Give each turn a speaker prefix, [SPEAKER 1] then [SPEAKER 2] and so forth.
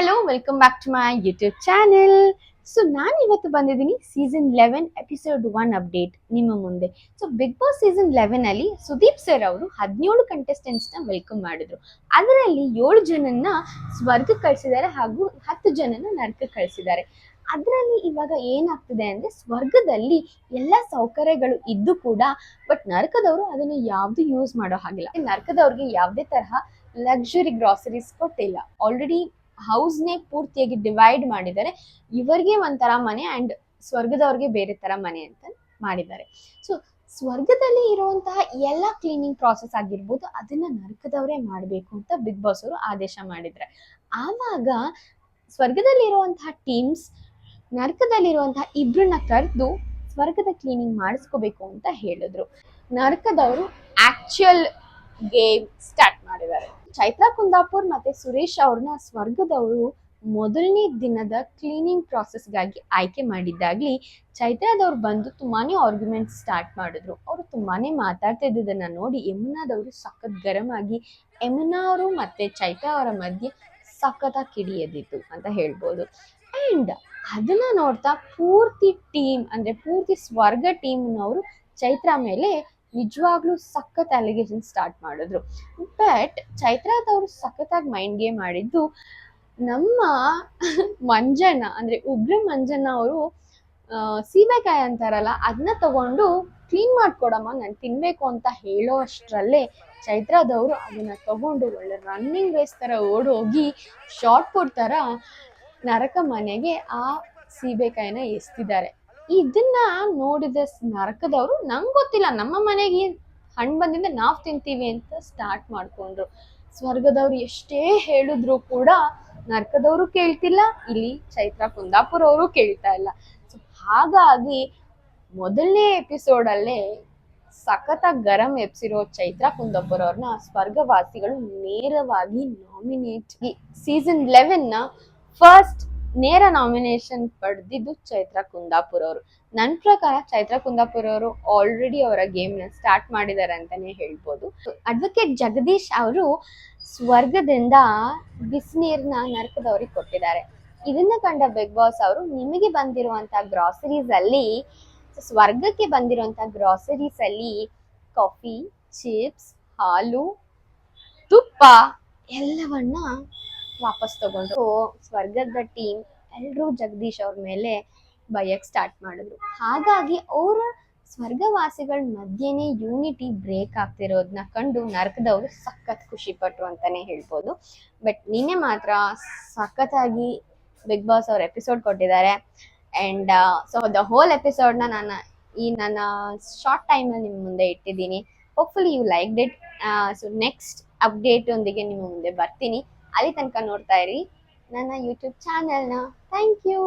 [SPEAKER 1] Hello welcome back to my YouTube channel. So ನಾನು ಇವತ್ತು ಬಂದಿದ್ದೀನಿ ಸೀಸನ್ 11 ಎಪಿಸೋಡ್ 1 ಅಪ್ಡೇಟ್ ನಿಮ್ಮ ಮುಂದೆ. ಸೊ ಬಿಗ್ ಬಾಸ್ ಸೀಸನ್ 11 ಅಲ್ಲಿ ಸುದೀಪ್ ಸರ್ ಅವರು 17 ಕಂಟೆಸ್ಟೆಂಟ್ಸ್ನ ವೆಲ್ಕಮ್ ಮಾಡಿದ್ರು. ಅದರಲ್ಲಿ 7 ಜನನ್ನ ಸ್ವರ್ಗಕ್ಕೆ ಕಳಿಸಿದ್ದಾರೆ ಹಾಗೂ 10 ಜನನ ನರಕಕ್ಕೆ ಕಳಿಸಿದ್ದಾರೆ. ಅದರಲ್ಲಿ ಇವಾಗ ಏನಾಗ್ತಿದೆ ಅಂದ್ರೆ ಸ್ವರ್ಗದಲ್ಲಿ ಎಲ್ಲ ಸೌಕರ್ಯಗಳು ಇದ್ದು ಕೂಡ ಬಟ್ ನರಕದವರು ಅದನ್ನ ಯಾವ್ದು ಯೂಸ್ ಮಾಡೋ ಹಾಗಿಲ್ಲ. ನರಕದವ್ರಿಗೆ ಯಾವುದೇ ತರಹ ಲಕ್ಸುರಿ ಗ್ರಾಸರೀಸ್ ಕೊಟ್ಟಿಲ್ಲ. ಆಲ್ರೆಡಿ ಹೌಸ್ನೇ ಪೂರ್ತಿಯಾಗಿ ಡಿವೈಡ್ ಮಾಡಿದ್ದಾರೆ. ಇವರಿಗೆ ಒಂಥರ ಮನೆ ಅಂಡ್ ಸ್ವರ್ಗದವ್ರಿಗೆ ಬೇರೆ ತರ ಮನೆ ಅಂತ ಮಾಡಿದ್ದಾರೆ. ಸೊ ಸ್ವರ್ಗದಲ್ಲಿ ಇರುವಂತಹ ಎಲ್ಲ ಕ್ಲೀನಿಂಗ್ ಪ್ರಾಸೆಸ್ ಆಗಿರ್ಬೋದು ಅದನ್ನ ನರಕದವರೇ ಮಾಡಬೇಕು ಅಂತ ಬಿಗ್ ಬಾಸ್ ಅವರು ಆದೇಶ ಮಾಡಿದ್ರೆ ಆವಾಗ ಸ್ವರ್ಗದಲ್ಲಿ ಇರುವಂತಹ ಟೀಮ್ಸ್ ನರಕದಲ್ಲಿರುವಂತಹ ಇಬ್ರನ್ನ ಕರೆದು ಸ್ವರ್ಗದ ಕ್ಲೀನಿಂಗ್ ಮಾಡಿಸ್ಕೋಬೇಕು ಅಂತ ಹೇಳಿದ್ರು. ನರಕದವರು ಆಕ್ಚುಯಲ್ ಗೇಮ್ ಸ್ಟಾರ್ಟ್ ಮಾಡಿದ್ದಾರೆ. ಚೈತ್ರಾ ಕುಂದಾಪುರ್ ಮತ್ತೆ ಸುರೇಶ್ ಅವ್ರನ್ನ ಸ್ವರ್ಗದವರು ಮೊದಲನೇ ದಿನದ ಕ್ಲೀನಿಂಗ್ ಪ್ರಾಸೆಸ್ಗಾಗಿ ಆಯ್ಕೆ ಮಾಡಿದ್ದಾಗ್ಲಿ ಚೈತ್ರಾದವ್ರು ಬಂದು ತುಂಬಾನೇ ಆರ್ಗ್ಯುಮೆಂಟ್ ಸ್ಟಾರ್ಟ್ ಮಾಡಿದ್ರು. ಅವರು ತುಂಬಾನೇ ಮಾತಾಡ್ತಾ ಇದ್ದದನ್ನ ನೋಡಿ ಯಮುನಾದವರು ಸಖತ್ ಗರಂ ಆಗಿ ಯಮುನಾ ಅವರು ಮತ್ತೆ ಚೈತ್ರಾ ಅವರ ಮಧ್ಯೆ ಸಖತ್ತಾಗಿ ಕಿಡಿಯದಿತ್ತು ಅಂತ ಹೇಳ್ಬೋದು. ಅಂಡ್ ಅದನ್ನ ನೋಡ್ತಾ ಪೂರ್ತಿ ಟೀಮ್ ಅಂದ್ರೆ ಪೂರ್ತಿ ಸ್ವರ್ಗ ಟೀಮ್ನವರು ಚೈತ್ರಾ ಮೇಲೆ ನಿಜವಾಗ್ಲೂ ಸಖತ್ ಅಲಿಗೇಷನ್ ಸ್ಟಾರ್ಟ್ ಮಾಡಿದ್ರು. ಬಟ್ ಚೈತ್ರಾದವರು ಸಖತ್ತಾಗಿ ಮೈಂಡ್ ಗೇಮ್ ಮಾಡಿದ್ದು ನಮ್ಮ ಮಂಜಣ್ಣ ಅಂದ್ರೆ ಉಗ್ರ ಮಂಜಣ್ಣ ಅವರು ಸೀಬೆಕಾಯಿ ಅಂತಾರಲ್ಲ ಅದನ್ನ ತಗೊಂಡು ಕ್ಲೀನ್ ಮಾಡ್ಕೊಡಮ್ಮ ನಾನು ತಿನ್ಬೇಕು ಅಂತ ಹೇಳೋ ಅಷ್ಟರಲ್ಲೇ ಚೈತ್ರಾದವರು ಅದನ್ನ ತಗೊಂಡು ಒಳ್ಳೆ ರನ್ನಿಂಗ್ ರೇಸ್ ತರ ಓಡೋಗಿ ಶಾರ್ಟ್ ಪುಟ್ ತರ ನರಕ ಮನೆಗೆ ಆ ಸೀಬೆಕಾಯಿನ ಎಸ್ತಿದ್ದಾರೆ. ಇದನ್ನ ನೋಡಿದ ನರಕದವರು ನಂಗೆ ಗೊತ್ತಿಲ್ಲ ನಮ್ಮ ಮನೆಗೆ ಹಣ್ಣು ಬಂದಿಂದ ನಾವು ತಿಂತೀವಿ ಅಂತ ಸ್ಟಾರ್ಟ್ ಮಾಡ್ಕೊಂಡ್ರು. ಸ್ವರ್ಗದವ್ರು ಎಷ್ಟೇ ಹೇಳಿದ್ರು ಕೂಡ ನರಕದವರು ಕೇಳ್ತಿಲ್ಲ, ಇಲ್ಲಿ ಚೈತ್ರಾ ಕುಂದಾಪುರ್ ಅವರು ಕೇಳ್ತಾ ಇಲ್ಲ. ಸೊ ಹಾಗಾಗಿ ಮೊದಲನೇ ಎಪಿಸೋಡ್ ಅಲ್ಲೇ ಸಖತ್ತಾಗಿ ಗರಂ ಎಪ್ಸಿರೋ ಚೈತ್ರಾ ಕುಂದಾಪುರ್ ಅವ್ರನ್ನ ಸ್ವರ್ಗವಾಸಿಗಳು ನೇರವಾಗಿ ನಾಮಿನೇಟ್ ಸೀಸನ್ 11ನ ಫಸ್ಟ್ ನೇರ ನಾಮಿನೇಷನ್ ಪಡೆದಿದ್ದು ಚೈತ್ರಾ ಕುಂದಾಪುರ್ ಅವರು. ನನ್ನ ಪ್ರಕಾರ ಚೈತ್ರಾ ಕುಂದಾಪುರ್ ಅವರು ಆಲ್ರೆಡಿ ಅವರ ಗೇಮ್ ನ ಸ್ಟಾರ್ಟ್ ಮಾಡಿದ್ದಾರೆ ಅಂತಾನೆ ಹೇಳ್ಬೋದು. ಅಡ್ವೊಕೇಟ್ ಜಗದೀಶ್ ಅವರು ಸ್ವರ್ಗದಿಂದ ಬಿಸಿನೀರ್ನ ನರಕದವ್ರಿಗೆ ಕೊಟ್ಟಿದ್ದಾರೆ. ಇದನ್ನ ಕಂಡ ಬಿಗ್ ಬಾಸ್ ಅವರು ನಿಮಗೆ ಬಂದಿರುವಂತಹ ಗ್ರಾಸರೀಸ್ ಅಲ್ಲಿ ಸ್ವರ್ಗಕ್ಕೆ ಬಂದಿರುವಂತಹ ಗ್ರಾಸರೀಸ್ ಅಲ್ಲಿ ಕಾಫಿ, ಚಿಪ್ಸ್, ಹಾಲು, ತುಪ್ಪ ಎಲ್ಲವನ್ನ ವಾಪಸ್ ತಗೊಂಡು ಸ್ವರ್ಗದ ಟೀಮ್ ಎಲ್ಲರೂ ಜಗದೀಶ್ ಅವ್ರ ಮೇಲೆ ಬೈಯಕ್ ಸ್ಟಾರ್ಟ್ ಮಾಡಿದ್ರು. ಹಾಗಾಗಿ ಅವರ ಸ್ವರ್ಗವಾಸಿಗಳ ಮಧ್ಯೆನೇ ಯೂನಿಟಿ ಬ್ರೇಕ್ ಆಗ್ತಿರೋದನ್ನ ಕಂಡು ನರಕದವರು ಸಖತ್ ಖುಷಿ ಪಟ್ರು ಅಂತಾನೆ ಹೇಳ್ಬೋದು. ಬಟ್ ನಿನ್ನೆ ಮಾತ್ರ ಸಖತ್ತಾಗಿ ಬಿಗ್ ಬಾಸ್ ಅವ್ರ ಎಪಿಸೋಡ್ ಕೊಟ್ಟಿದ್ದಾರೆ. ಅಂಡ್ ಸೊ ದ ಹೋಲ್ ಎಪಿಸೋಡ್ನ ನಾನು ಈ ನನ್ನ ಶಾರ್ಟ್ ಟೈಮಲ್ಲಿ ನಿಮ್ಮ ಮುಂದೆ ಇಟ್ಟಿದ್ದೀನಿ. Hopefully you like it. So next update ಒಂದಿಗೆ ನಿಮ್ಮ ಮುಂದೆ ಬರ್ತೀನಿ. ಅಲ್ಲಿ ತನಕ ನೋಡ್ತಾ ಇರಿ ನನ್ನ ಯೂಟ್ಯೂಬ್ ಚಾನೆಲ್ನ. Thank you.